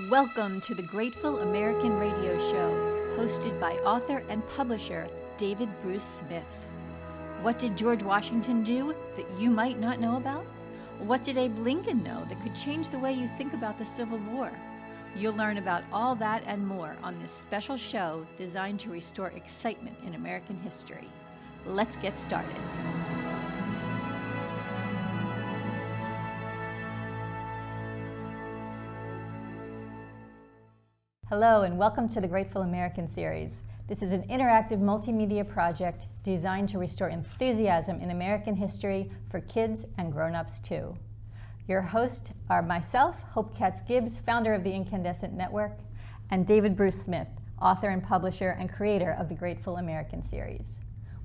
Welcome to the Grateful American Radio Show, hosted by author and publisher David Bruce Smith. What did George Washington do that you might not know about? What did Abe Lincoln know that could change the way you think about the Civil War? You'll learn about all that and more on this special show designed to restore excitement in American history. Let's get started. Hello and welcome to the Grateful American series. This is an interactive multimedia project designed to restore enthusiasm in American history for kids and grown-ups too. Your hosts are myself, Hope Katz Gibbs, founder of the Incandescent Network, and David Bruce Smith, author and publisher and creator of the Grateful American series.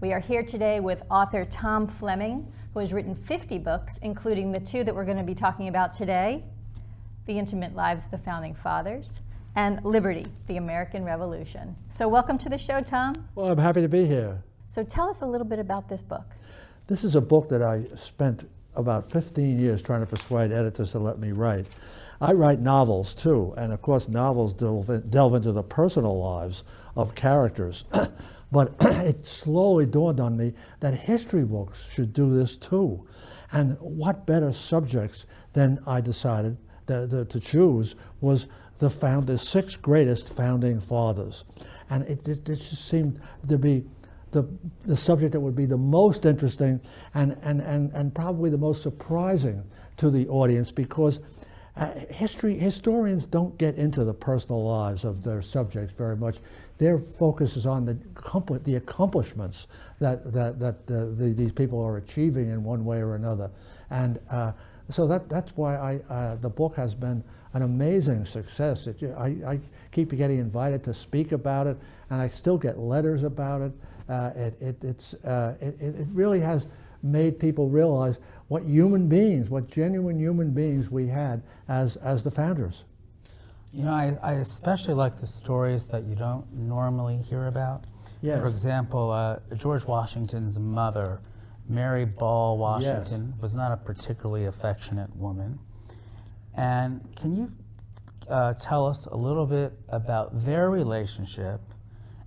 We are here today with author Tom Fleming, who has written 50 books, including the two that we're going to be talking about today, The Intimate Lives of the Founding Fathers, and Liberty, the American Revolution. So welcome to the show, Tom. Well, I'm happy to be here. So tell us a little bit about this book. This is a book that I spent about 15 years trying to persuade editors to let me write. I write novels too, and of course novels delve into the personal lives of characters. But it slowly dawned on me that history books should do this too. And what better subjects than I decided to choose was the six greatest founding fathers. And it just seemed to be the subject that would be the most interesting and probably the most surprising to the audience, because historians don't get into the personal lives of their subjects very much. Their focus is on the accomplishments that these people are achieving in one way or another. And so that's why the book has been an amazing success. I keep getting invited to speak about it, and I still get letters about it. It really has made people realize what genuine human beings we had as the founders. You know, I especially like the stories that you don't normally hear about. Yes. For example, George Washington's mother, Mary Ball Washington, Yes, was not a particularly affectionate woman. And can you tell us a little bit about their relationship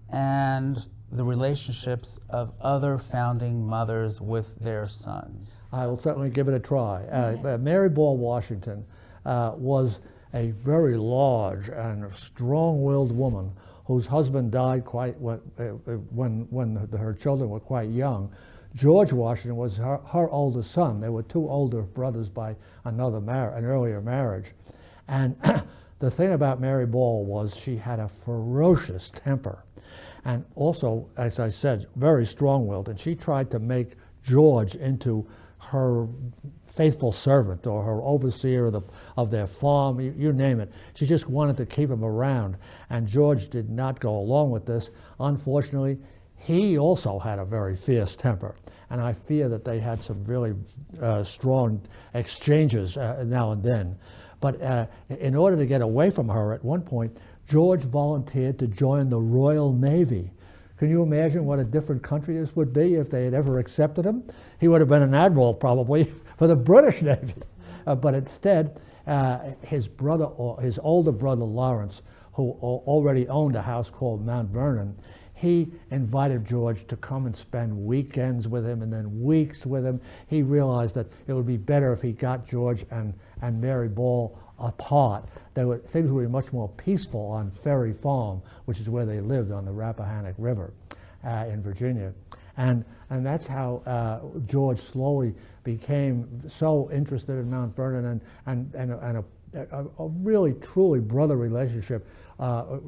and the relationships of other founding mothers with their sons? I will certainly give it a try. Mary Ball Washington was a very large and strong-willed woman whose husband died when her children were quite young. George Washington was her oldest son. There were two older brothers by an earlier marriage. And the thing about Mary Ball was she had a ferocious temper. And also, as I said, very strong-willed. And she tried to make George into her faithful servant or her overseer of their farm, you name it. She just wanted to keep him around. And George did not go along with this. Unfortunately, he also had a very fierce temper, and I fear that they had some really strong exchanges now and then. But in order to get away from her, at one point, George volunteered to join the Royal Navy. Can you imagine what a different country this would be if they had ever accepted him? He would have been an admiral probably for the British Navy. But instead, his older brother Lawrence, who already owned a house called Mount Vernon, he invited George to come and spend weekends with him and then weeks with him. He realized that it would be better if he got George and Mary Ball apart. Things would be much more peaceful on Ferry Farm, which is where they lived on the Rappahannock River in Virginia. And that's how George slowly became so interested in Mount Vernon, and a really, truly brother relationship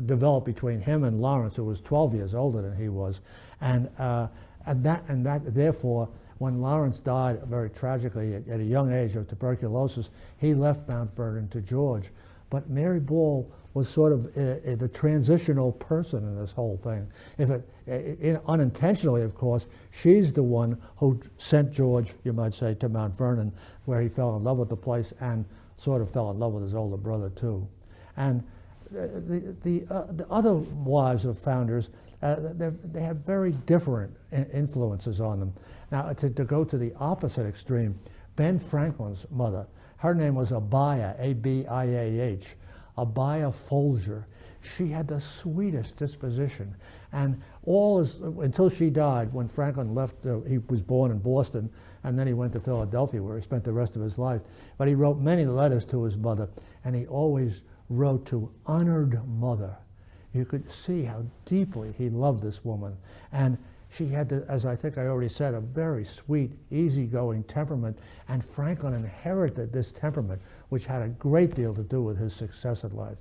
developed between him and Lawrence, who was 12 years older than he was. And that therefore, when Lawrence died very tragically at a young age of tuberculosis, he left Mount Vernon to George. But Mary Ball was sort of the transitional person in this whole thing. Unintentionally, of course, she's the one who sent George, you might say, to Mount Vernon, where he fell in love with the place and sort of fell in love with his older brother too. And the other wives of founders, they have very different influences on them. Now, to go to the opposite extreme, Ben Franklin's mother, her name was Abiah, A-B-I-A-H. Abia Folger. She had the sweetest disposition, and until she died, when Franklin left, he was born in Boston, and then he went to Philadelphia, where he spent the rest of his life. But he wrote many letters to his mother, and he always wrote to honored mother. You could see how deeply he loved this woman, and she had, as I think I already said, a very sweet, easygoing temperament, and Franklin inherited this temperament, which had a great deal to do with his success in life.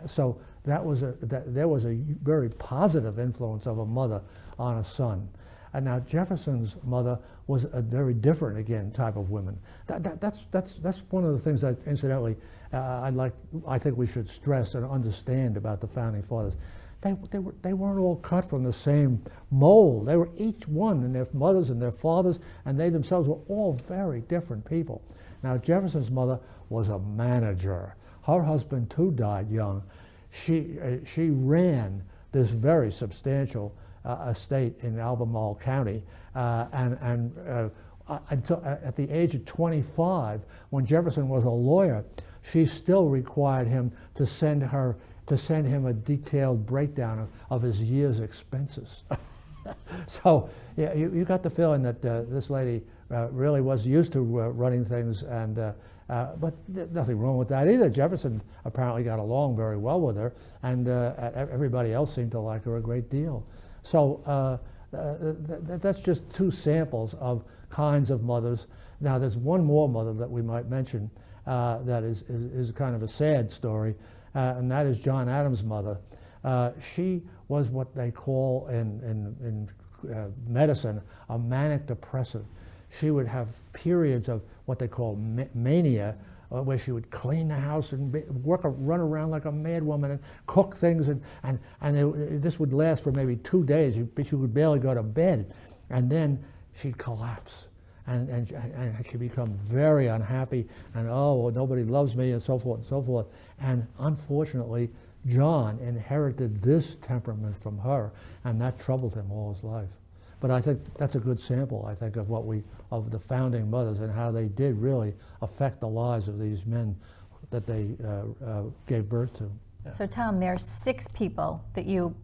So there was a very positive influence of a mother on a son. And now Jefferson's mother was a very different, again, type of woman. That's one of the things that, incidentally, I think we should stress and understand about the founding fathers. They weren't all cut from the same mold. They were each one, and their mothers and their fathers, and they themselves were all very different people. Now Jefferson's mother was a manager. Her husband too died young. She ran this very substantial estate in Albemarle County, and until at the age of 25, when Jefferson was a lawyer, she still required him to send him a detailed breakdown of his year's expenses. So yeah, you got the feeling that this lady really was used to running things, and but nothing wrong with that either. Jefferson apparently got along very well with her, and everybody else seemed to like her a great deal. So that's just two samples of kinds of mothers. Now there's one more mother that we might mention that is kind of a sad story, and that is John Adams' mother. She was what they call in medicine a manic depressive. She would have periods of what they call mania, where she would clean the house and run around like a mad woman and cook things, and this would last for maybe 2 days. She would barely go to bed, and then she'd collapse, and she'd become very unhappy, and well, nobody loves me, and so forth and so forth. And unfortunately, John inherited this temperament from her, and that troubled him all his life. But I think that's a good sample, I think, of of the founding mothers and how they did really affect the lives of these men that they gave birth to. Yeah. So Tom, there are 6 people that you...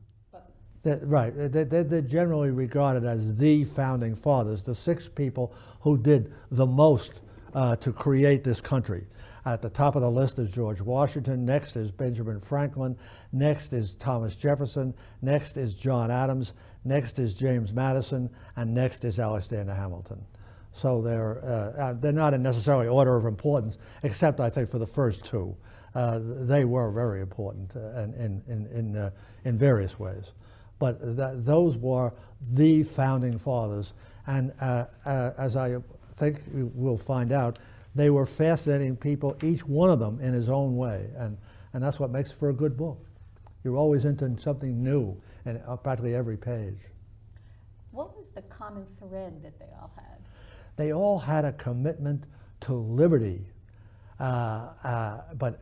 Right, they're generally regarded as the founding fathers, the 6 people who did the most to create this country. At the top of the list is George Washington, next is Benjamin Franklin, next is Thomas Jefferson, next is John Adams, next is James Madison, and next is Alexander Hamilton. So they're not in necessarily order of importance, except I think for the first 2. They were very important in various ways. But those were the founding fathers, and as I think we'll find out, they were fascinating people, each one of them in his own way, and that's what makes for a good book. You're always into something new in practically every page. What was the common thread that they all had? They all had a commitment to liberty, but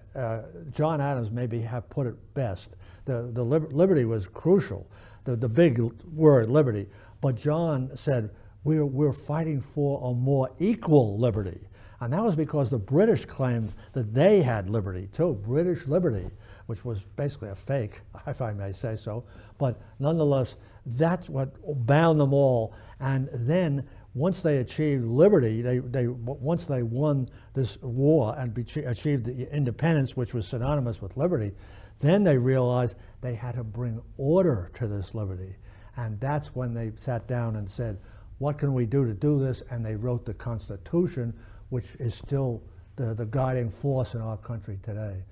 John Adams maybe have put it best. The liberty was crucial, the big word, liberty, but John said, we're fighting for a more equal liberty. And that was because the British claimed that they had liberty too, British liberty, which was basically a fake, if I may say so. But nonetheless, that's what bound them all. And then once they achieved liberty, once they won this war and achieved the independence, which was synonymous with liberty, then they realized they had to bring order to this liberty. And that's when they sat down and said, what can we do to do this? And they wrote the Constitution, which is still the guiding force in our country today.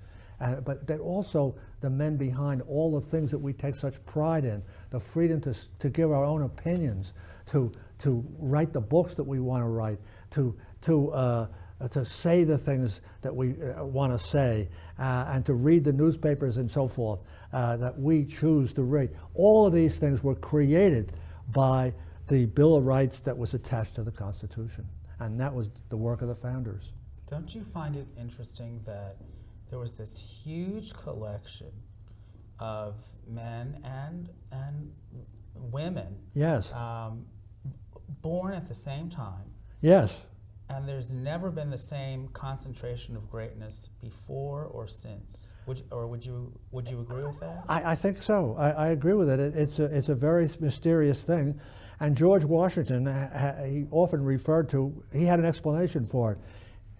But they're also the men behind all the things that we take such pride in, the freedom to give our own opinions, to write the books that we want to write, to say the things that we want to say, and to read the newspapers and so forth that we choose to read. All of these things were created by the Bill of Rights that was attached to the Constitution. And that was the work of the founders. Don't you find it interesting that there was this huge collection of men and women, yes, born at the same time, yes, And there's never been the same concentration of greatness before or since. Would you agree with that? I think so. I agree with it. It's a very mysterious thing. And George Washington, he often referred to, he had an explanation for it,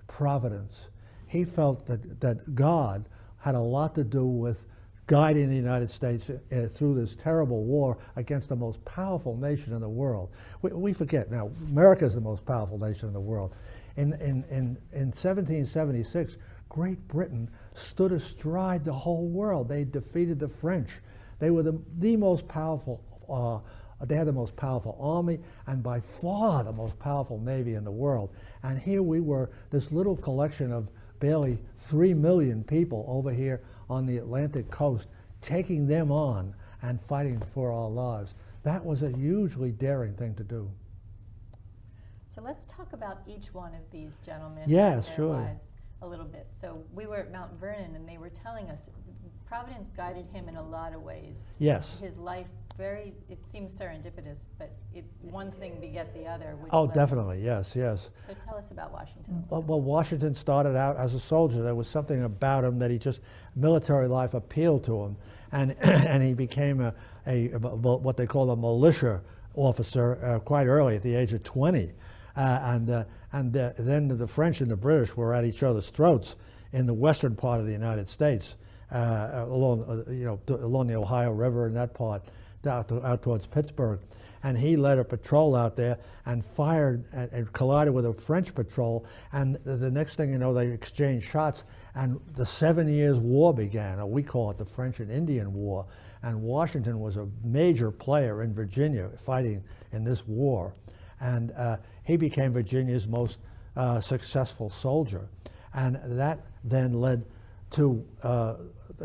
providence. He felt that God had a lot to do with guiding the United States through this terrible war against the most powerful nation in the world. We forget now, America is the most powerful nation in the world. In 1776, Great Britain stood astride the whole world. They defeated the French. They were the most powerful, they had the most powerful army and by far the most powerful navy in the world. And here we were, this little collection of barely 3 million people over here on the Atlantic coast, taking them on and fighting for our lives. That was a hugely daring thing to do. So let's talk about each one of these gentlemen Yes, and their sure. lives a little bit. So we were at Mount Vernon, and they were telling us Providence guided him in a lot of ways. Yes. His life, it seems serendipitous, but one thing beget the other. Oh, definitely, yes, yes. So tell us about Washington. Well, Washington started out as a soldier. There was something about him that military life appealed to him. And he became what they call a militia officer quite early, at the age of 20. Then the French and the British were at each other's throats in the western part of the United States, along the Ohio River and that part, out towards Pittsburgh. And he led a patrol out there and fired and collided with a French patrol. And the next thing you know, they exchanged shots, and the 7 Years' War began, or we call it the French and Indian War. And Washington was a major player in Virginia fighting in this war. And he became Virginia's most successful soldier. And that then led to,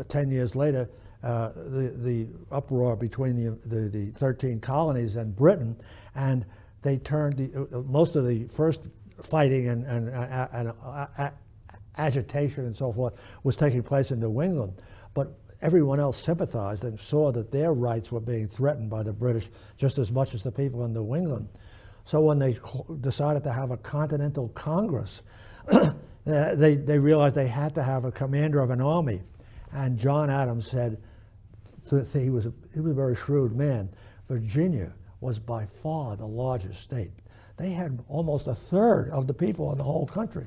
10 years later, the uproar between the 13 colonies and Britain, and they turned most of the first fighting and agitation and so forth was taking place in New England. But everyone else sympathized and saw that their rights were being threatened by the British just as much as the people in New England. So when they decided to have a Continental Congress, they realized they had to have a commander of an army. And John Adams said, he was a very shrewd man, Virginia was by far the largest state. They had almost a third of the people in the whole country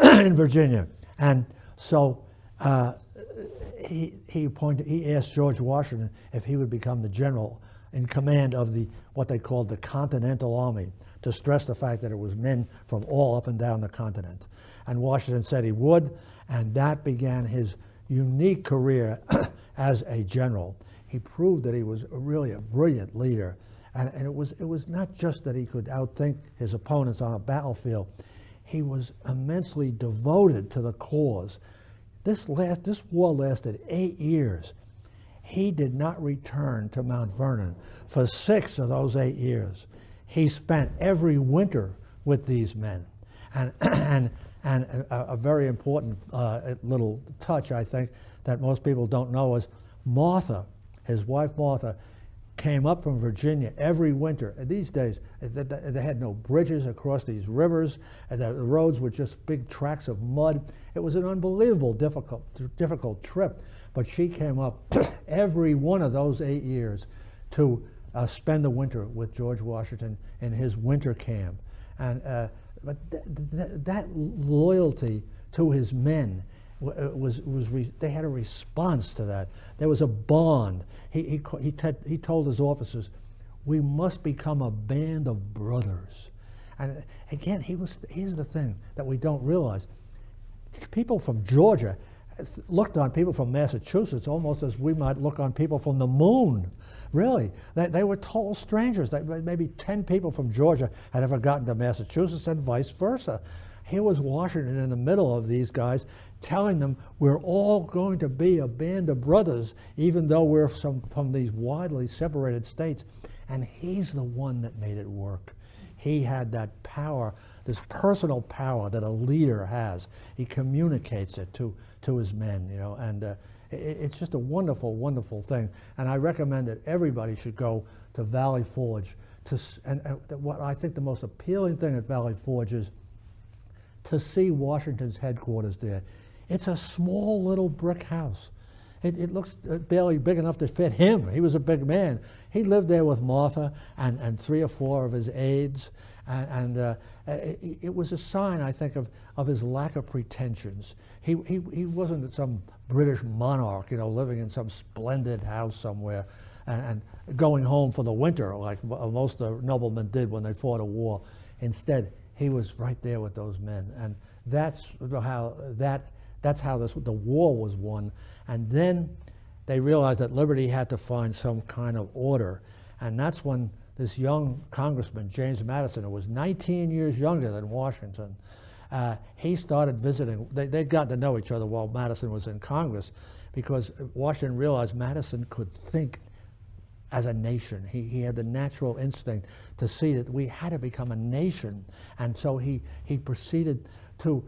in Virginia. And so he asked George Washington if he would become the general in command of what they called the Continental Army, to stress the fact that it was men from all up and down the continent. And Washington said he would, and that began his unique career as a general. He proved that he was really a brilliant leader, and it was not just that he could outthink his opponents on a battlefield. He was immensely devoted to the cause. This war lasted 8 years. He did not return to Mount Vernon for 6 of those 8 years. He spent every winter with these men, and a very important little touch, I think, that most people don't know is Martha, his wife Martha, came up from Virginia every winter. And these days, they had no bridges across these rivers, and the roads were just big tracts of mud. It was an unbelievable difficult trip, but she came up every one of those 8 years to spend the winter with George Washington in his winter camp. And but that loyalty to his men they had a response to that. There was a bond. He told his officers, "We must become a band of brothers." And again, here's the thing that we don't realize. People from Georgia looked on people from Massachusetts almost as we might look on people from the moon. Really, they were total strangers. Maybe 10 people from Georgia had ever gotten to Massachusetts and vice versa. Here was Washington in the middle of these guys telling them, we're all going to be a band of brothers, even though we're from these widely separated states. And he's the one that made it work. He had that power, this personal power that a leader has. He communicates it to his men, and it's just a wonderful, wonderful thing. And I recommend that everybody should go to Valley Forge. And what I think the most appealing thing at Valley Forge is to see Washington's headquarters there. It's a small little brick house. It looks barely big enough to fit him. He was a big man. He lived there with Martha and 3 or 4 of his aides, and it was a sign, I think, of his lack of pretensions. He wasn't some British monarch, living in some splendid house somewhere and going home for the winter like most of the noblemen did when they fought a war. Instead, he was right there with those men, and that's how the war was won. And then they realized that liberty had to find some kind of order, and that's when this young congressman, James Madison, who was 19 years younger than Washington, he started visiting. They'd gotten to know each other while Madison was in Congress, because Washington realized Madison could think as a nation. He had the natural instinct to see that we had to become a nation, and so he proceeded to,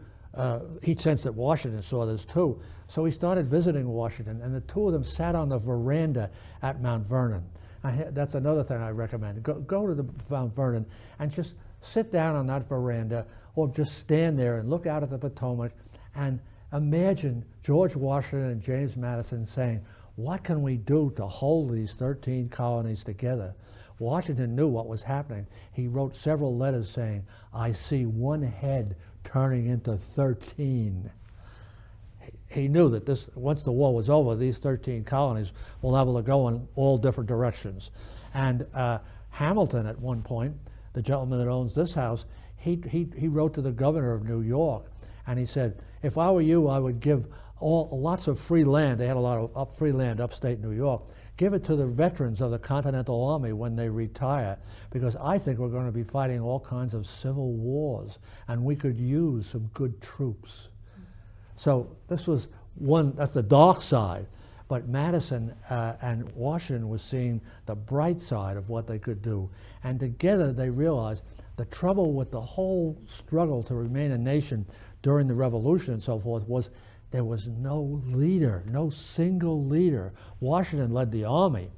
he sensed that Washington saw this too, so he started visiting Washington, and the two of them sat on the veranda at Mount Vernon. That's another thing I recommend. Go to the Mount Vernon and just sit down on that veranda, or just stand there and look out at the Potomac and imagine George Washington and James Madison saying, what can we do to hold these 13 colonies together? Washington knew what was happening. He wrote several letters saying, I see one head turning into 13. He knew that once the war was over, these 13 colonies will be able to go in all different directions. And Hamilton, at one point, the gentleman that owns this house, he wrote to the governor of New York, and he said, if I were you, I would give lots of free land. They had a lot of free land upstate New York. Give it to the veterans of the Continental Army when they retire, because I think we're going to be fighting all kinds of civil wars, and we could use some good troops. So this was that's the dark side. But Madison and Washington was seeing the bright side of what they could do. And together they realized the trouble with the whole struggle to remain a nation during the Revolution and so forth was there was no leader, no single leader. Washington led the army,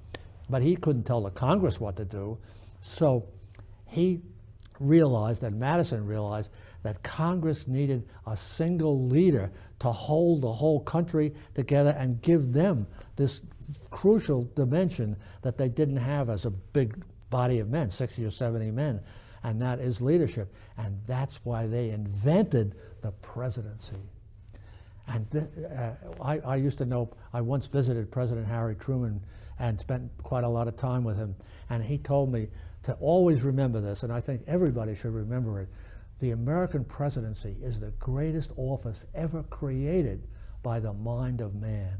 but he couldn't tell the Congress what to do. So he realized, and Madison realized, that Congress needed a single leader to hold the whole country together and give them this crucial dimension that they didn't have as a big body of men, 60 or 70 men, and that is leadership. And that's why they invented the presidency. And I used to know, I once visited President Harry Truman and spent quite a lot of time with him, and he told me to always remember this, and I think everybody should remember it. The American presidency is the greatest office ever created by the mind of man.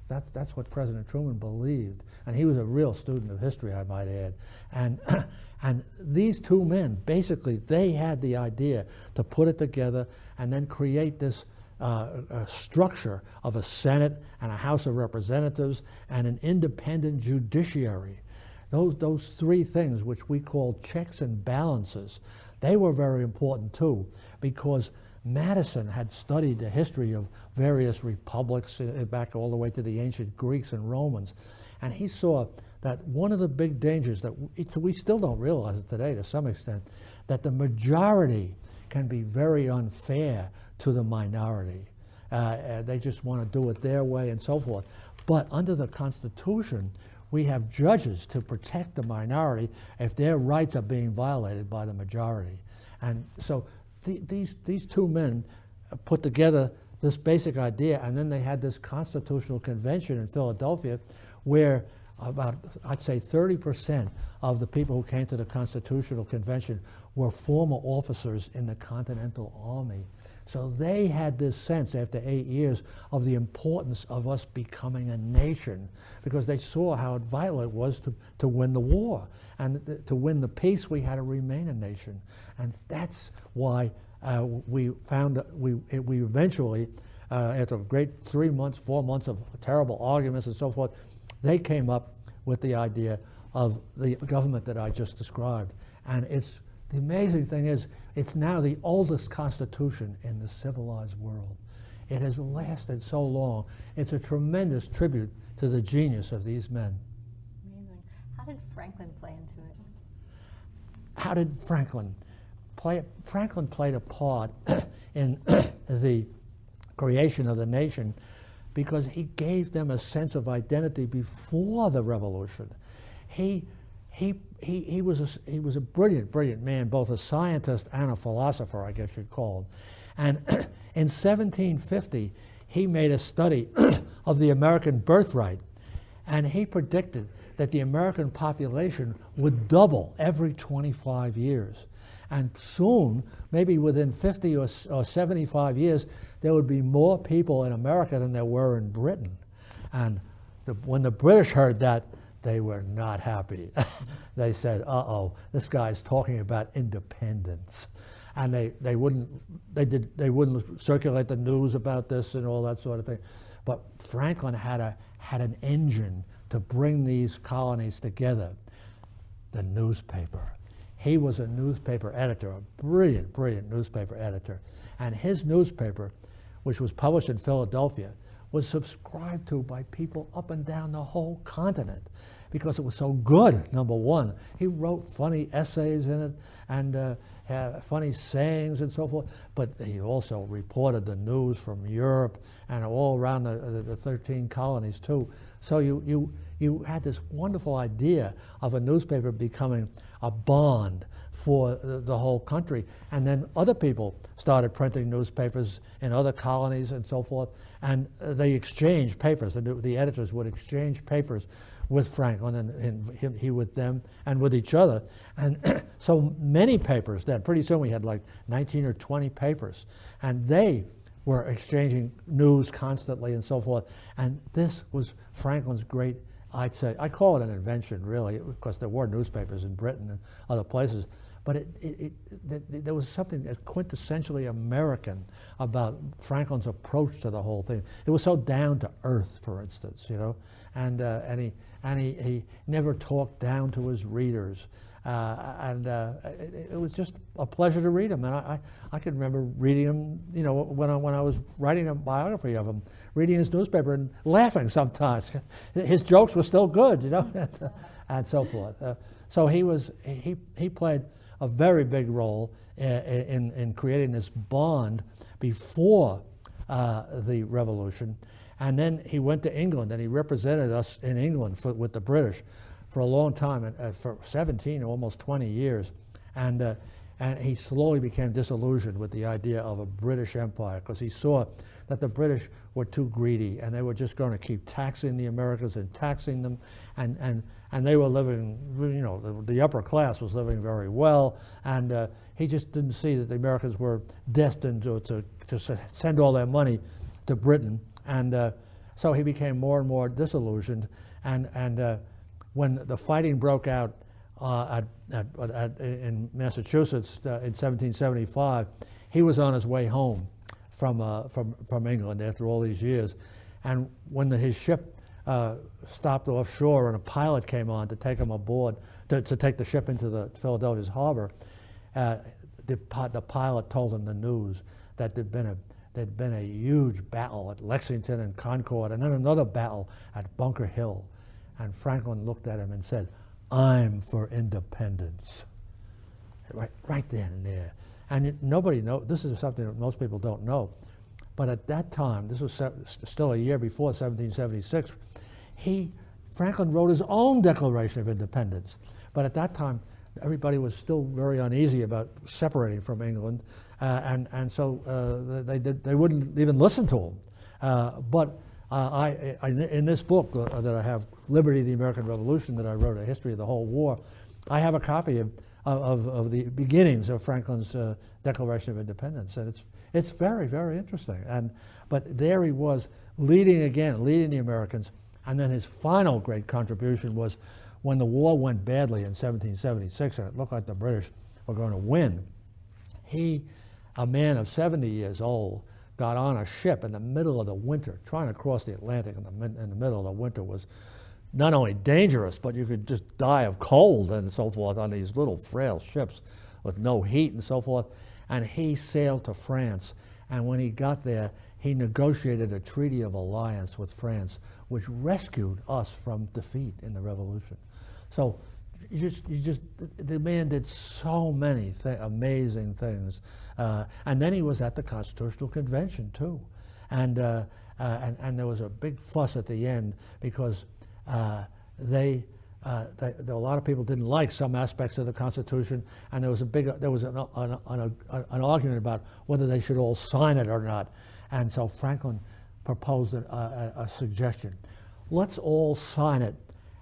That's what President Truman believed, and he was a real student of history, I might add. And these two men, basically, they had the idea to put it together and then create this structure of a Senate and a House of Representatives and an independent judiciary. Those three things, which we call checks and balances, they were very important too, because Madison had studied the history of various republics back all the way to the ancient Greeks and Romans, and he saw that one of the big dangers that we still don't realize it today to some extent, that the majority can be very unfair to the minority. They just want to do it their way and so forth. But under the Constitution, we have judges to protect the minority if their rights are being violated by the majority. And so these two men put together this basic idea, and then they had this constitutional convention in Philadelphia where about, I'd say 30% of the people who came to the Constitutional Convention were former officers in the Continental Army. So they had this sense after 8 years of the importance of us becoming a nation, because they saw how vital it was to win the war. And to win the peace, we had to remain a nation. And that's why we eventually, after a great 3 months, 4 months of terrible arguments and so forth, they came up with the idea of the government that I just described. And the amazing thing is, it's now the oldest constitution in the civilized world. It has lasted so long. It's a tremendous tribute to the genius of these men. Amazing. How did Franklin play into it? How did Franklin Franklin played a part in the creation of the nation because he gave them a sense of identity before the revolution. He was a brilliant man, both a scientist and a philosopher, I guess you'd call him. And in 1750, he made a study of the American birthright, and he predicted that the American population would double every 25 years. And soon, maybe within 50 or 75 years, there would be more people in America than there were in Britain. And when the British heard that, they were not happy. They said, uh-oh, this guy's talking about independence. And they wouldn't circulate the news about this and all that sort of thing. But Franklin had an engine to bring these colonies together, the newspaper. He was a newspaper editor, a brilliant newspaper editor. And his newspaper, which was published in Philadelphia, was subscribed to by people up and down the whole continent because it was so good, number one. He wrote funny essays in it and funny sayings and so forth, but he also reported the news from Europe and all around the 13 colonies too. So you had this wonderful idea of a newspaper becoming a bond for the whole country. And then other people started printing newspapers in other colonies and so forth, and they exchanged papers. The editors would exchange papers with Franklin and he with them and with each other. And so many papers then, pretty soon we had like 19 or 20 papers, and they were exchanging news constantly and so forth. And this was Franklin's great, I'd say, I call it an invention really, because there were newspapers in Britain and other places, but there was something quintessentially American about Franklin's approach to the whole thing. It was so down to earth, for instance, you know, and he never talked down to his readers. It was just a pleasure to read him, and I can remember reading him, you know, when I was writing a biography of him, reading his newspaper and laughing sometimes. His jokes were still good, you know, and so forth. So he played a very big role in creating this bond before the Revolution, and then he went to England and he represented us in England with the British for a long time, for 17, almost 20 years. And he slowly became disillusioned with the idea of a British Empire because he saw that the British were too greedy and they were just going to keep taxing the Americans and taxing them. And they were living, you know, the upper class was living very well. And he just didn't see that the Americans were destined to send all their money to Britain. And so he became more and more disillusioned. And when the fighting broke out in Massachusetts in 1775, he was on his way home from England after all these years. And when his ship stopped offshore and a pilot came on to take him aboard, to take the ship into the Philadelphia's harbor, the pilot told him the news that there'd been a huge battle at Lexington and Concord, and then another battle at Bunker Hill. And Franklin looked at him and said, "I'm for independence." Right then and there. And nobody knows, this is something that most people don't know, but at that time, this was still a year before 1776, Franklin wrote his own Declaration of Independence. But at that time, everybody was still very uneasy about separating from England, and so they wouldn't even listen to him. But in this book that I have, Liberty, the American Revolution, that I wrote, a history of the whole war, I have a copy of the beginnings of Franklin's Declaration of Independence, and it's very, very interesting. But there he was leading the Americans, and then his final great contribution was when the war went badly in 1776, and it looked like the British were going to win. He, a man of 70 years old, got on a ship in the middle of the winter. Trying to cross the Atlantic in the middle of the winter was not only dangerous, but you could just die of cold and so forth on these little frail ships with no heat and so forth. And he sailed to France, and when he got there, he negotiated a treaty of alliance with France, which rescued us from defeat in the Revolution. So the man did so many amazing things. And then he was at the Constitutional Convention too. And there was a big fuss at the end because a lot of people didn't like some aspects of the Constitution, and there was an argument about whether they should all sign it or not. And so Franklin proposed a suggestion. Let's all sign it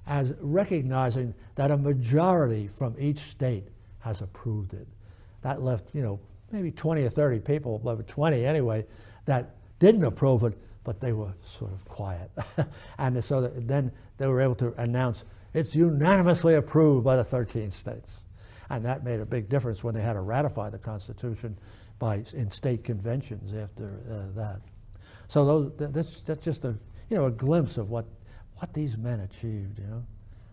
as recognizing that a majority from each state has approved it. That left, maybe 20 or 30 people, but 20 anyway, that didn't approve it, but they were sort of quiet. And so then they were able to announce it's unanimously approved by the 13 states. And that made a big difference when they had to ratify the Constitution in state conventions after that. So that's just a glimpse of what these men achieved.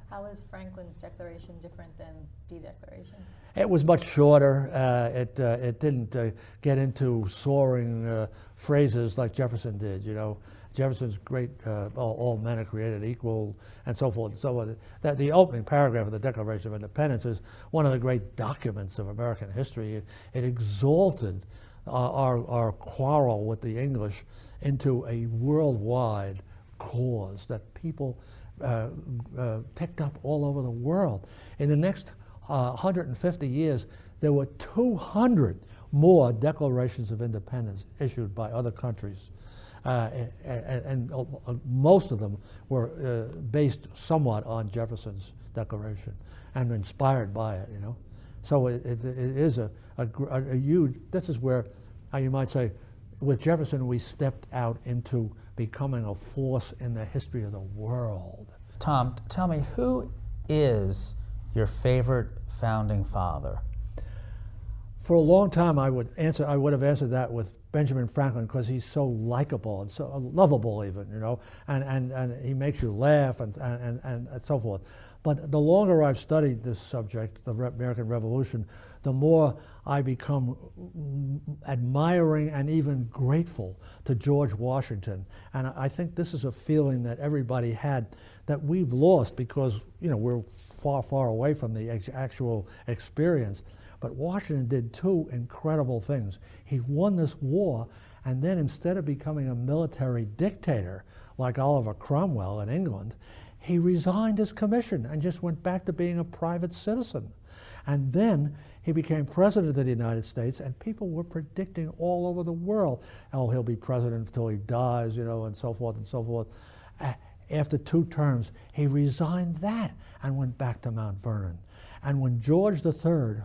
How is Franklin's Declaration different than the Declaration? It was much shorter. It didn't get into soaring phrases like Jefferson did. Jefferson's great, all men are created equal, and so forth and so on. That the opening paragraph of the Declaration of Independence is one of the great documents of American history. It exalted our quarrel with the English into a worldwide cause that people picked up all over the world. In the next 150 years, there were 200 more declarations of independence issued by other countries. And most of them were based somewhat on Jefferson's Declaration and inspired by it, So it is a huge, this is where, you might say, with Jefferson we stepped out into becoming a force in the history of the world. Tom, tell me, who is your favorite founding father? For a long time, I would have answered that with Benjamin Franklin, because he's so likable and so lovable, even, and he makes you laugh and so forth. But the longer I've studied this subject, the American Revolution, the more I become admiring and even grateful to George Washington. And I think this is a feeling that everybody had that we've lost because, we're far, far away from the actual experience. But Washington did two incredible things. He won this war, and then instead of becoming a military dictator like Oliver Cromwell in England, he resigned his commission and just went back to being a private citizen. And then he became president of the United States, and people were predicting all over the world, he'll be president until he dies, and so forth and so forth. After 2 terms, he resigned that and went back to Mount Vernon. And when George III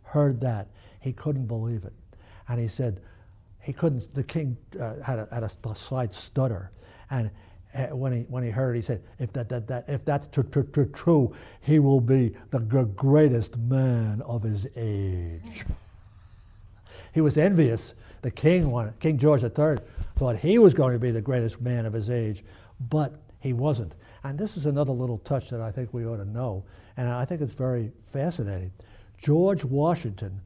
heard that, he couldn't believe it. And he said, the king had a slight stutter. And when he heard it, he said, if that's true, he will be the greatest man of his age. He was envious. The King George III thought he was going to be the greatest man of his age, but he wasn't. And this is another little touch that I think we ought to know, and I think it's very fascinating. George Washington,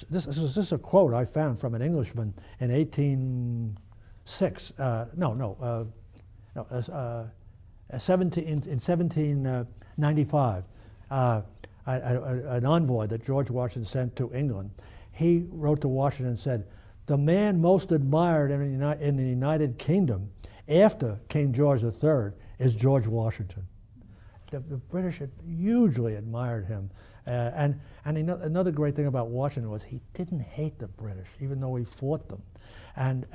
this is a quote I found from an Englishman in 1795. An envoy that George Washington sent to England, he wrote to Washington and said, "The man most admired in the United Kingdom after King George III is George Washington." The British had hugely admired him. And another great thing about Washington was he didn't hate the British, even though he fought them. And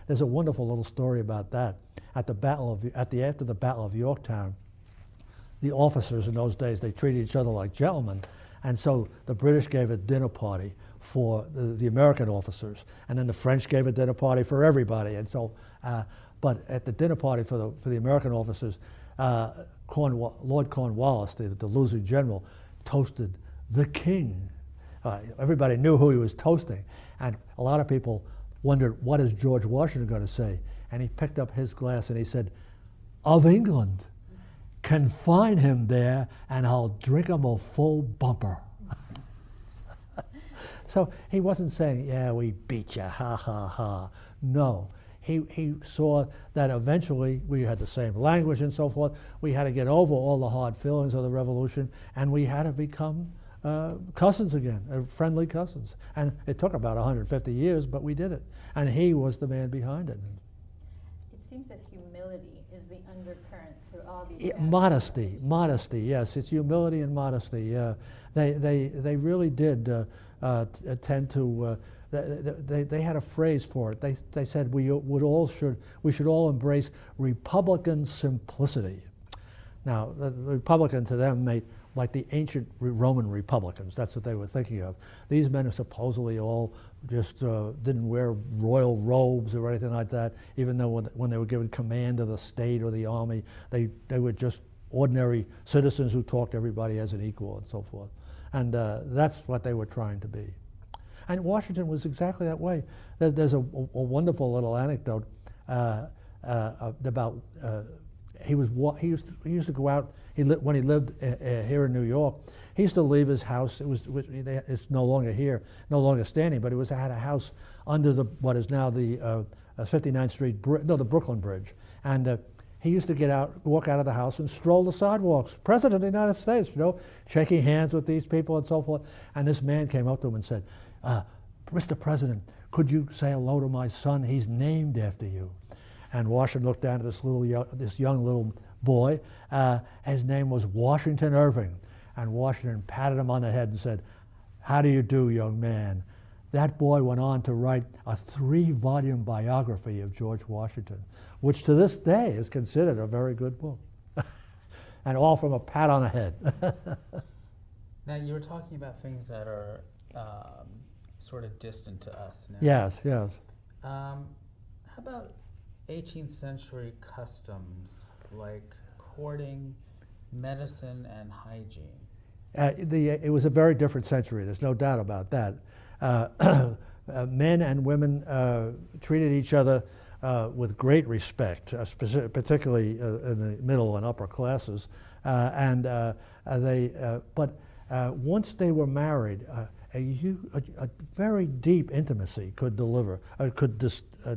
there's a wonderful little story about that. After the Battle of Yorktown, the officers in those days, they treated each other like gentlemen. And so the British gave a dinner party for the American officers, and then the French gave a dinner party for everybody. And so, but at the dinner party for the American officers, Lord Cornwallis, the losing general, toasted the king. Everybody knew who he was toasting, and a lot of people wondered, what is George Washington going to say? And he picked up his glass and he said, "Of England, confine him there, and I'll drink him a full bumper." So he wasn't saying, "Yeah, we beat you, ha ha ha." No, he saw that eventually we had the same language and so forth. We had to get over all the hard feelings of the revolution, and we had to become cousins again, friendly cousins. And it took about 150 years, but we did it. And he was the man behind it. It seems that humility is the undercurrent through all these. Modesty, yes. It's humility and modesty. They really did tend to. They had a phrase for it. They said we should all embrace Republican simplicity. Now, the Republican to them made like the ancient Roman Republicans. That's what they were thinking of. These men are supposedly all just didn't wear royal robes or anything like that, even though when they were given command of the state or the army, they were just ordinary citizens who talked to everybody as an equal and so forth. And that's what they were trying to be. And Washington was exactly that way. There's a wonderful little anecdote about he used to go out. When he lived here in New York, he used to leave his house. It's no longer here, no longer standing, but it had a house under what is now the 59th Street, the Brooklyn Bridge. And he used to walk out of the house and stroll the sidewalks. President of the United States, shaking hands with these people and so forth. And this man came up to him and said, Mr. President, could you say hello to my son? He's named after you. And Washington looked down at this young little boy. His name was Washington Irving. And Washington patted him on the head and said, "How do you do, young man?" That boy went on to write a 3-volume biography of George Washington, which to this day is considered a very good book. And all from a pat on the head. Now, you were talking about things that are sort of distant to us now. Yes. How about 18th century customs like courting, medicine, and hygiene? It was a very different century. There's no doubt about that. Men and women treated each other with great respect, particularly in the middle and upper classes. But once they were married, a very deep intimacy could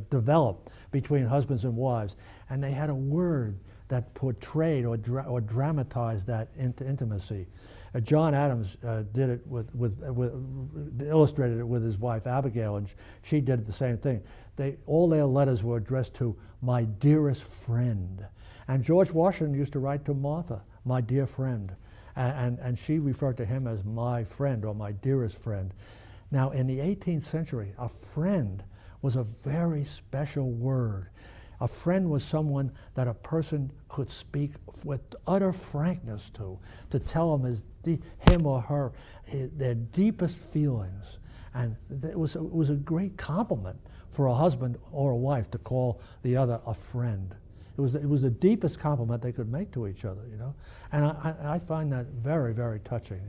develop between husbands and wives, and they had a word that portrayed or dramatized that intimacy. John Adams did it illustrated it with his wife Abigail, and she did the same thing. All their letters were addressed to "my dearest friend," and George Washington used to write to Martha, "my dear friend," and she referred to him as "my friend" or "my dearest friend." Now, in the 18th century, a friend was a very special word. A friend was someone that a person could speak with utter frankness to tell him him or her their deepest feelings. And it was a great compliment for a husband or a wife to call the other a friend. It was the deepest compliment they could make to each other, And I find that very, very touching,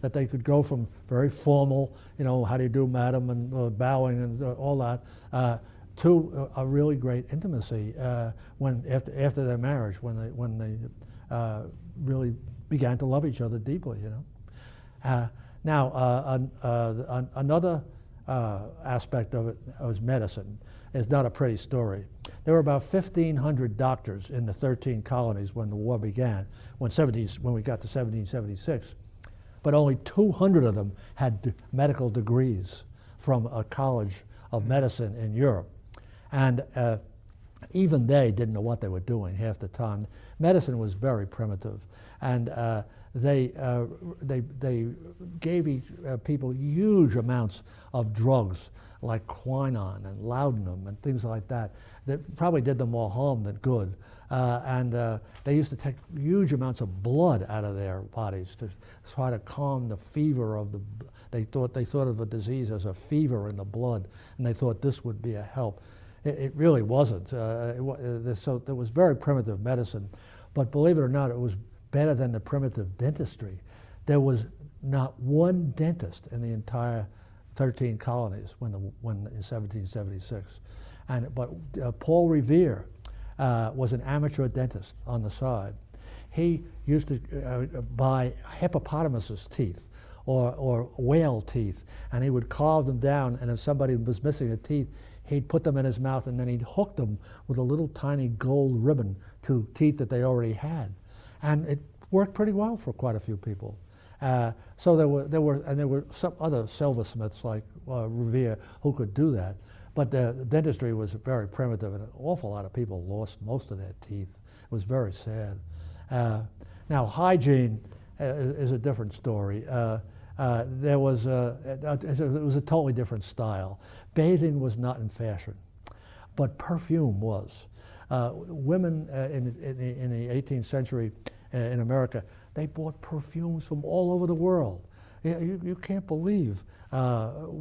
that they could go from very formal, how do you do, madam, and bowing and all that, to a really great intimacy after their marriage, when they really began to love each other deeply, Now, another aspect of it was medicine. It's not a pretty story. There were about 1,500 doctors in the 13 colonies when the war began, when we got to 1776. But only 200 of them had medical degrees from a college of medicine in Europe. And even they didn't know what they were doing half the time. Medicine was very primitive. And they gave people huge amounts of drugs like quinine and laudanum and things like that probably did them more harm than good. And they used to take huge amounts of blood out of their bodies to try to calm the fever of they thought of a disease as a fever in the blood, and they thought this would be a help. It really wasn't. So there was very primitive medicine, but believe it or not, it was better than the primitive dentistry. There was not one dentist in the entire 13 colonies when in 1776. But Paul Revere was an amateur dentist on the side. He used to buy hippopotamus's teeth or whale teeth, and he would carve them down, and if somebody was missing a teeth, he'd put them in his mouth, and then he'd hook them with a little tiny gold ribbon to teeth that they already had. And it worked pretty well for quite a few people. So there were some other silversmiths like Revere who could do that. But the dentistry was very primitive, and an awful lot of people lost most of their teeth. It was very sad. Now, hygiene is a different story. It was a totally different style. Bathing was not in fashion, but perfume was. Women in the 18th century in America, they bought perfumes from all over the world. You can't believe how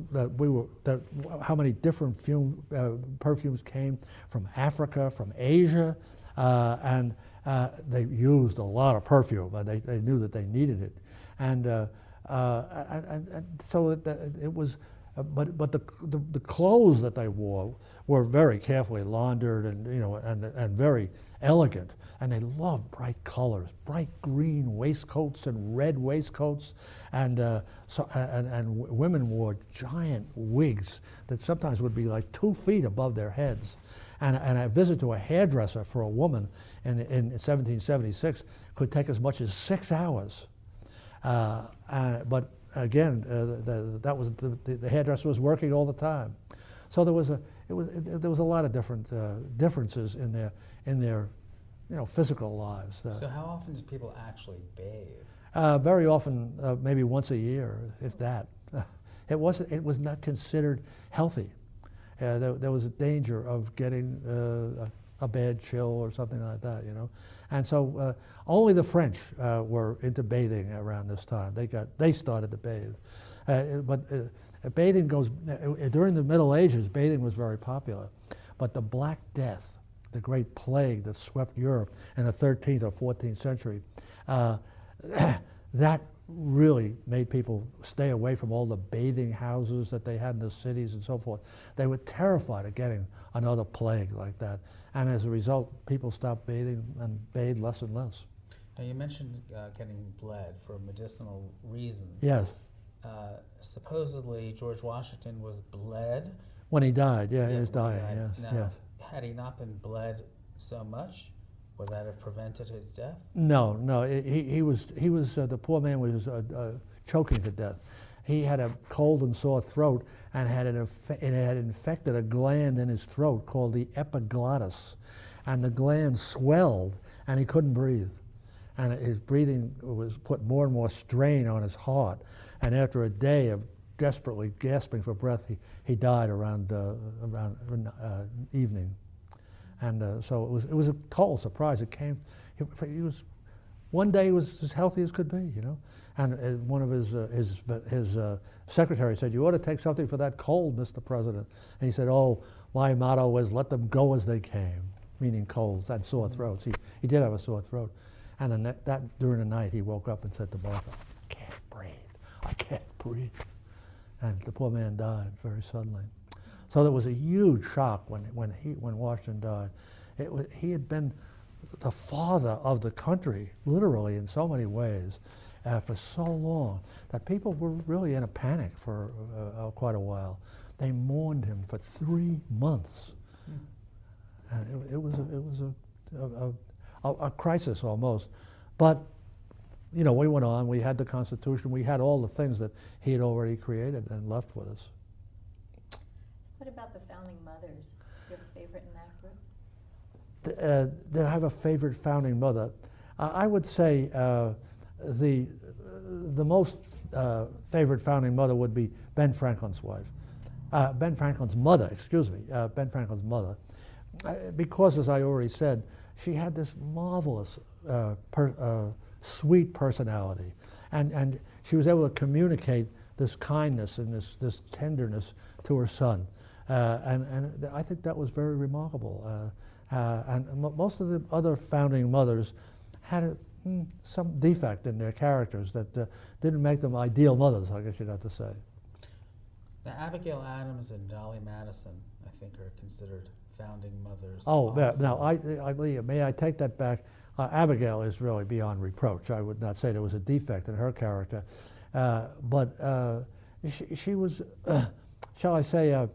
many different perfumes came from Africa, from Asia, and they used a lot of perfume. They knew that they needed it, and so it was. But the clothes that they wore were very carefully laundered and very elegant. And they loved bright colors, bright green waistcoats and red waistcoats, and women wore giant wigs that sometimes would be like 2 feet above their heads. And a visit to a hairdresser for a woman in 1776 could take as much as 6 hours. But again, the hairdresser was working all the time, so there was a lot of different differences in their physical lives. So how often do people actually bathe? Very often, maybe once a year, if that. It was not considered healthy. There was a danger of getting a bad chill or something like that, And so only the French were into bathing around this time. They started to bathe. But bathing goes, during the Middle Ages, bathing was very popular. But the Black Death, the great plague that swept Europe in the 13th or 14th century, that really made people stay away from all the bathing houses that they had in the cities and so forth. They were terrified of getting another plague like that. And as a result, people stopped bathing and bathed less and less. Now you mentioned getting bled for medicinal reasons. Yes. Supposedly George Washington was bled. When he died, he was dying, yes. Now, yes. had he not been bled so much, would that have prevented his death? No. He was the poor man was choking to death. He had a cold and sore throat, and it had infected a gland in his throat called the epiglottis, and the gland swelled, and he couldn't breathe, and his breathing was put more and more strain on his heart, and after a day of desperately gasping for breath, he died around evening. And so it was a total surprise. It came. One day he was as healthy as could be, And one of his secretaries said, "You ought to take something for that cold, Mr. President." And he said, "Oh, my motto is let them go as they came," meaning colds and sore throats. He did have a sore throat, and then during the night he woke up and said to Martha, "I can't breathe," and the poor man died very suddenly. So there was a huge shock when Washington died. He had been the father of the country, literally in so many ways, for so long that people were really in a panic for quite a while. They mourned him for 3 months, and it was a crisis almost. But we went on. We had the Constitution. We had all the things that he had already created and left with us. What about the founding mothers? Do you have a favorite in that group? Did I have a favorite founding mother? I would say the most favorite founding mother would be Ben Franklin's wife. Ben Franklin's mother, Ben Franklin's mother. Because, as I already said, she had this marvelous, sweet personality. And she was able to communicate this kindness and this tenderness to her son. And I think that was very remarkable. And most of the other founding mothers had some defect in their characters that didn't make them ideal mothers, I guess you'd have to say. Now, Abigail Adams and Dolly Madison, I think, are considered founding mothers. Oh, also. now, I believe, may I take that back? Abigail is really beyond reproach. I would not say there was a defect in her character. But she was, shall I say,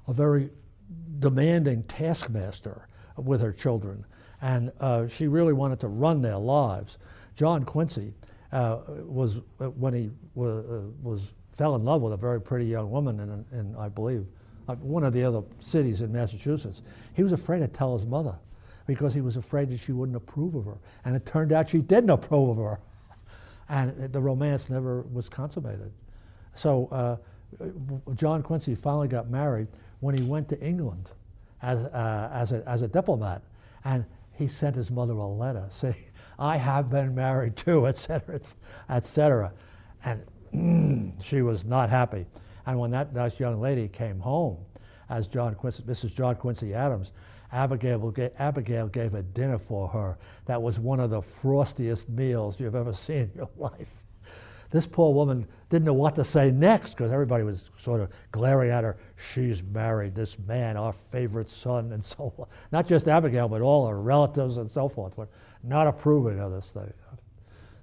a very demanding taskmaster with her children, and she really wanted to run their lives. John Quincy was when he fell in love with a very pretty young woman in I believe one of the other cities in Massachusetts. He was afraid to tell his mother because he was afraid that she wouldn't approve of her, and it turned out she didn't approve of her, and the romance never was consummated. So John Quincy finally got married when he went to England as a diplomat, and he sent his mother a letter saying, "I have been married too," etc., etc. And she was not happy. And when that nice young lady came home as Mrs. John Quincy Adams, Abigail gave a dinner for her that was one of the frostiest meals you've ever seen in your life. This poor woman didn't know what to say next because everybody was sort of glaring at her. She's married this man, our favorite son, and so on. Not just Abigail, but all her relatives and so forth were not approving of this thing.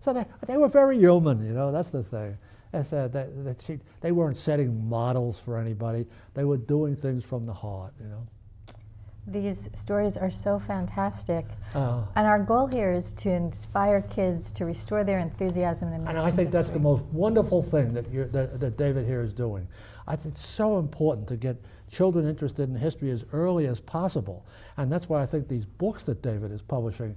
So they were very human, that's the thing. They weren't setting models for anybody. They were doing things from the heart, These stories are so fantastic. And our goal here is to inspire kids to restore their enthusiasm in American And I think that's history. the most wonderful thing that David here is doing. I think it's so important to get children interested in history as early as possible. And that's why I think these books that David is publishing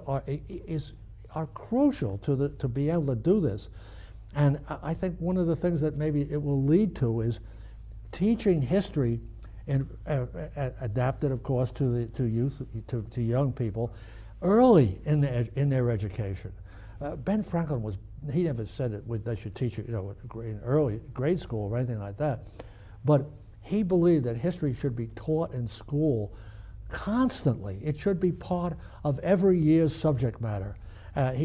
are crucial to be able to do this. And I think one of the things that maybe it will lead to is teaching history, and adapted, of course, to youth, to young people, early in their education. Ben Franklin he never said that they should teach it, in early grade school or anything like that, but he believed that history should be taught in school constantly. It should be part of every year's subject matter.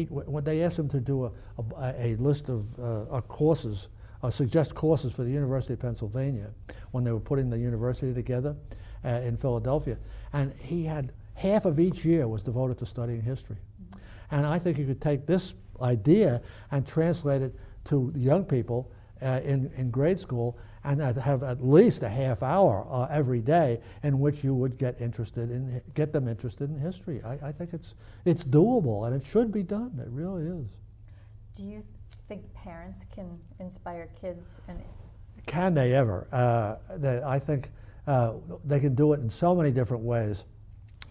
When they asked him to do a list of courses, suggest courses for the University of Pennsylvania when they were putting the university together in Philadelphia, and he had half of each year was devoted to studying history. And I think you could take this idea and translate it to young people in grade school and have at least a half hour every day in which you would get them interested in history. I think it's doable, and it should be done. It really is. Do you think parents can inspire kids? Can they ever? I think they can do it in so many different ways.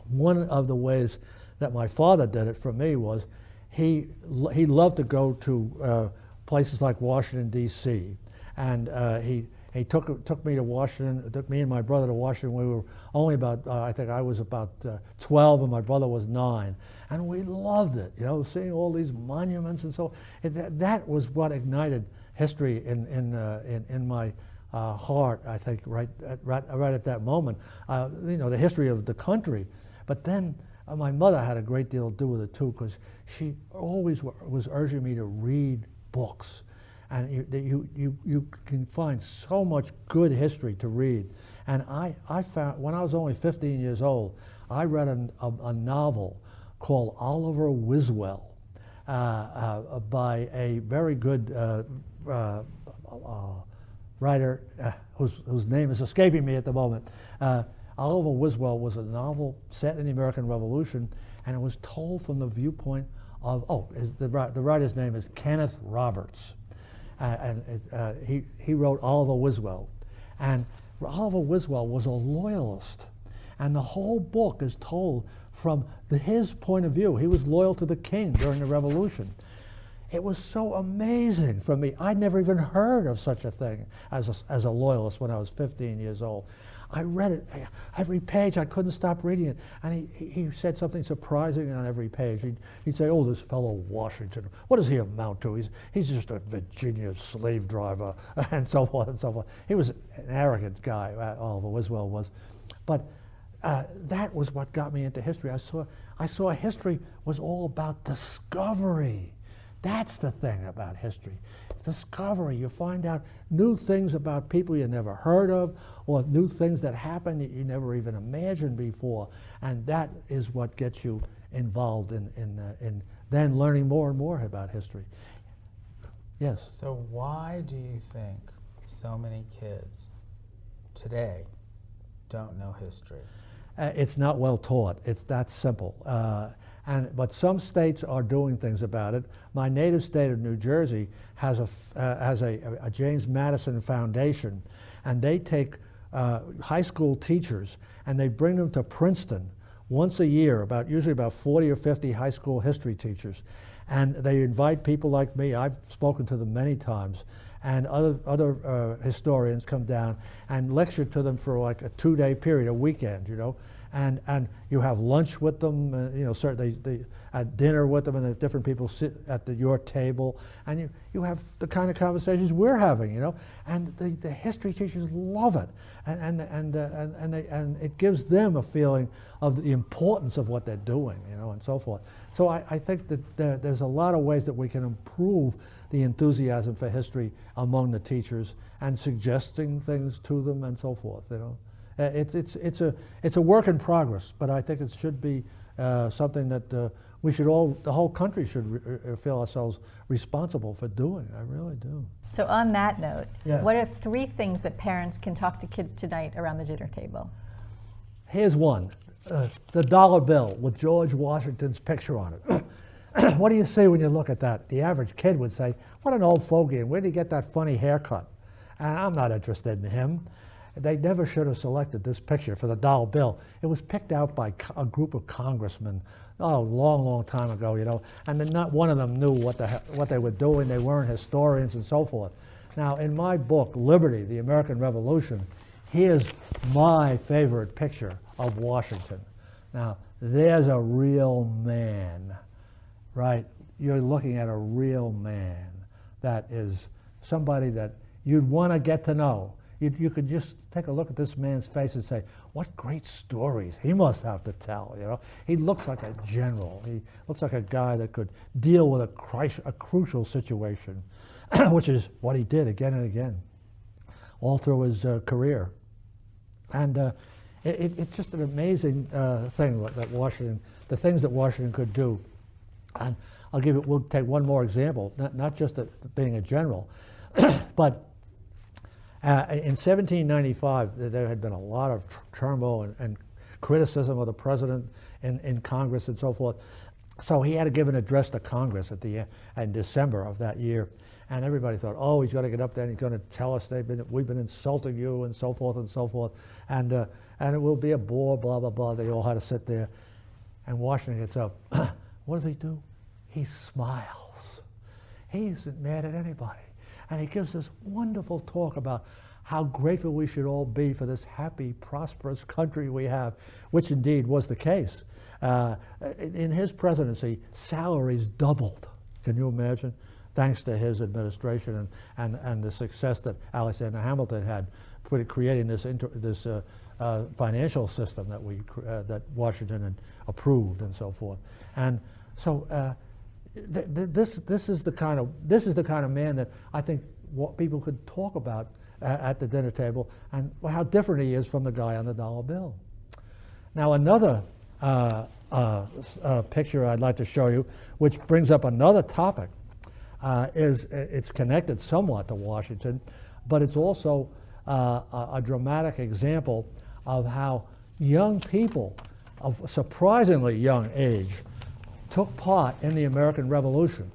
One of the ways that my father did it for me was he loved to go to places like Washington, D.C., and he took me to Washington, took me and my brother to Washington. We were only about, I think I was about 12 and my brother was 9. And we loved it, seeing all these monuments and so. That was what ignited history in my heart, I think, right at that moment. The history of the country. But then my mother had a great deal to do with it too, because she always was urging me to read books. And you can find so much good history to read. And I found, when I was only 15 years old, I read a novel called Oliver Wiswell by a very good writer whose name is escaping me at the moment. Oliver Wiswell was a novel set in the American Revolution, and it was told from the viewpoint of, the writer's name is Kenneth Roberts. He wrote Oliver Wiswell. And Oliver Wiswell was a loyalist. And the whole book is told from his point of view. He was loyal to the king during the Revolution. It was so amazing for me. I'd never even heard of such a thing as a loyalist when I was 15 years old. I read it, every page, I couldn't stop reading it. And he said something surprising on every page. He'd say, this fellow Washington, what does he amount to? He's just a Virginia slave driver, and so forth and so forth. He was an arrogant guy, Oliver Wiswell was. But that was what got me into history. I saw history was all about discovery. That's the thing about history. Discovery. You find out new things about people you never heard of, or new things that happen that you never even imagined before. And that is what gets you involved in then learning more and more about history. Yes? So why do you think so many kids today don't know history. It's not well taught. It's that simple. But some states are doing things about it. My native state of New Jersey has a James Madison Foundation, and they take high school teachers and they bring them to Princeton once a year, usually about 40 or 50 high school history teachers. And they invite people like me. I've spoken to them many times. And other historians come down and lecture to them for like a 2-day period, a weekend, you know. And you have lunch with them, you know, certainly they at dinner with them, and the different people sit at your table, and you have the kind of conversations we're having, you know. And the history teachers love it, and it gives them a feeling of the importance of what they're doing, you know, and so forth. So I think that there's a lot of ways that we can improve the enthusiasm for history among the teachers, and suggesting things to them and so forth, you know. It's a work in progress, but I think it should be something that the whole country should feel ourselves responsible for doing. I really do. So on that note, Yeah. what are 3 things that parents can talk to kids tonight around the dinner table? Here's one, the dollar bill with George Washington's picture on it. What do you say when you look at that? The average kid would say, what an old fogey, and where did he get that funny haircut? And I'm not interested in him. They never should have selected this picture for the dollar bill. It was picked out by a group of congressmen, a long, long time ago, you know, and then not one of them knew what they were doing. They weren't historians and so forth. Now, in my book, Liberty, the American Revolution, here's my favorite picture of Washington. Now, there's a real man, right? You're looking at a real man that is somebody that you'd want to get to know. You could just take a look at this man's face and say, what great stories he must have to tell, you know. He looks like a general. He looks like a guy that could deal with a crucial situation, which is what he did again and again, all through his career. And it's just an amazing thing that Washington, the things that Washington could do. And we'll take one more example, not just being a general, but in 1795, there had been a lot of turmoil and criticism of the president in Congress and so forth. So he had to give an address to Congress in December of that year. And everybody thought, oh, he's got to get up there and he's going to tell us we've been insulting you and so forth and so forth. And it will be a bore, blah, blah, blah. They all had to sit there. And Washington gets up. What does he do? He smiles. He isn't mad at anybody. And he gives this wonderful talk about how grateful we should all be for this happy, prosperous country we have, which indeed was the case. In his presidency, salaries doubled. Can you imagine? Thanks to his administration and the success that Alexander Hamilton had creating this financial system that Washington had approved and so forth. And so this is the kind of man that I think what people could talk about at the dinner table, and how different he is from the guy on the dollar bill. Now another picture I'd like to show you, which brings up another topic, it's connected somewhat to Washington, but it's also a dramatic example of how young people of surprisingly young age took part in the American Revolution.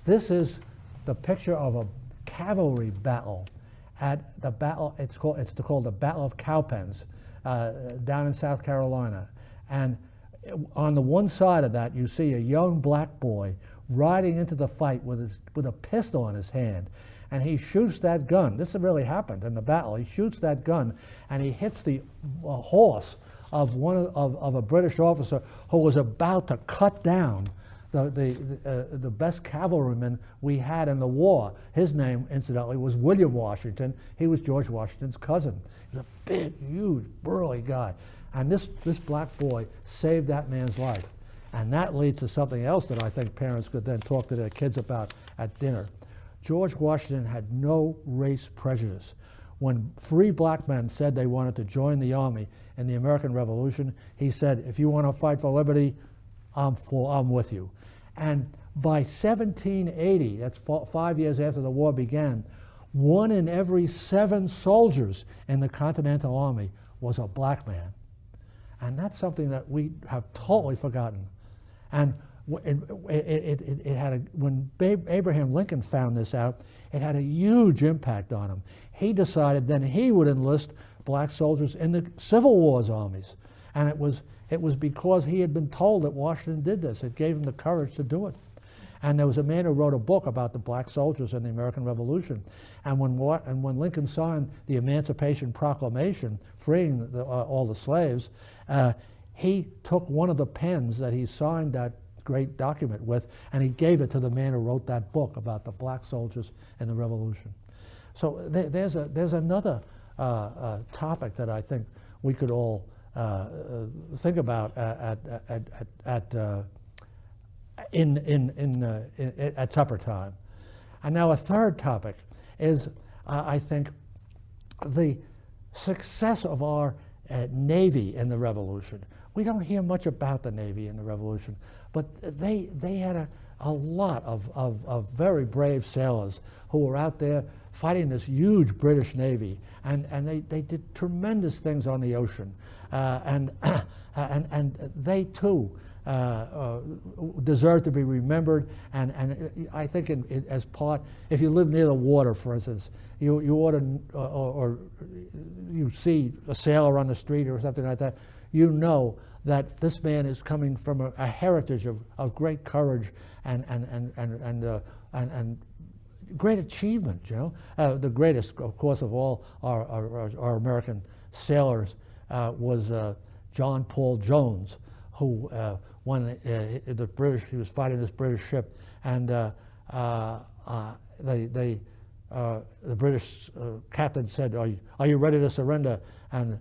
This is the picture of a cavalry battle at the battle. It's called the Battle of Cowpens down in South Carolina. And on the one side of that, you see a young black boy riding into the fight with a pistol in his hand, and he shoots that gun. This really happened in the battle. He shoots that gun, and he hits the horse of a British officer who was about to cut down the best cavalryman we had in the war. His name, incidentally, was William Washington. He was George Washington's cousin. He was a big, huge, burly guy. And this black boy saved that man's life. And that leads to something else that I think parents could then talk to their kids about at dinner. George Washington had no race prejudice. When free black men said they wanted to join the army in the American Revolution, he said, if you want to fight for liberty, I'm with you. And by 1780, that's 5 years after the war began, 1 in every 7 soldiers in the Continental Army was a black man. And that's something that we have totally forgotten. And when Abraham Lincoln found this out, it had a huge impact on him. He decided then he would enlist black soldiers in the Civil War's armies. And it was because he had been told that Washington did this. It gave him the courage to do it. And there was a man who wrote a book about the black soldiers in the American Revolution. And when Lincoln signed the Emancipation Proclamation, freeing all the slaves, he took one of the pens that he signed that great document with, and he gave it to the man who wrote that book about the black soldiers in the Revolution. So there's another topic that I think we could all think about at supper time. And now a third topic is, I think, the success of our Navy in the Revolution. We don't hear much about the Navy in the Revolution, but they had a lot of very brave sailors who were out there fighting this huge British Navy, and they did tremendous things on the ocean, and they too deserve to be remembered. And I think as part, if you live near the water, for instance, you ought to, or you see a sailor on the street or something like that, you know that this man is coming from a heritage of great courage and great achievement. You know, the greatest, of course, of all our American sailors was John Paul Jones, who when the British, he was fighting this British ship, and the British captain said, "Are you ready to surrender?" And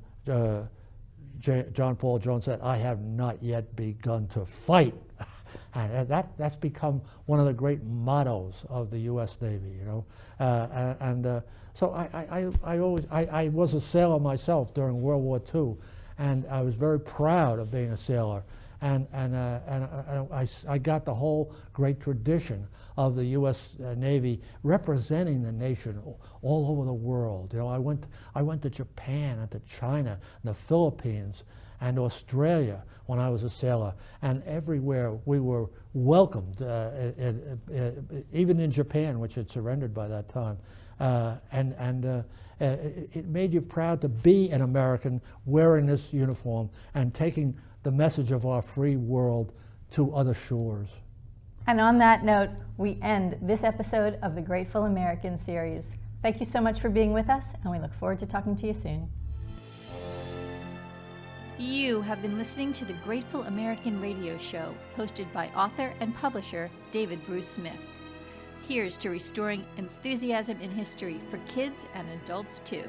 John Paul Jones said, "I have not yet begun to fight." And that's become one of the great mottos of the U.S. Navy, you know. So I was a sailor myself during World War II, and I was very proud of being a sailor. And I got the whole great tradition of the U.S. Navy representing the nation all over the world. You know, I went to Japan and to China, and the Philippines, and Australia when I was a sailor, and everywhere we were welcomed, even in Japan, which had surrendered by that time. It made you proud to be an American wearing this uniform and taking the message of our free world to other shores. And on that note, we end this episode of the Grateful American series. Thank you so much for being with us, and we look forward to talking to you soon. You have been listening to the Grateful American radio show, hosted by author and publisher David Bruce Smith. Here's to restoring enthusiasm in history for kids and adults too.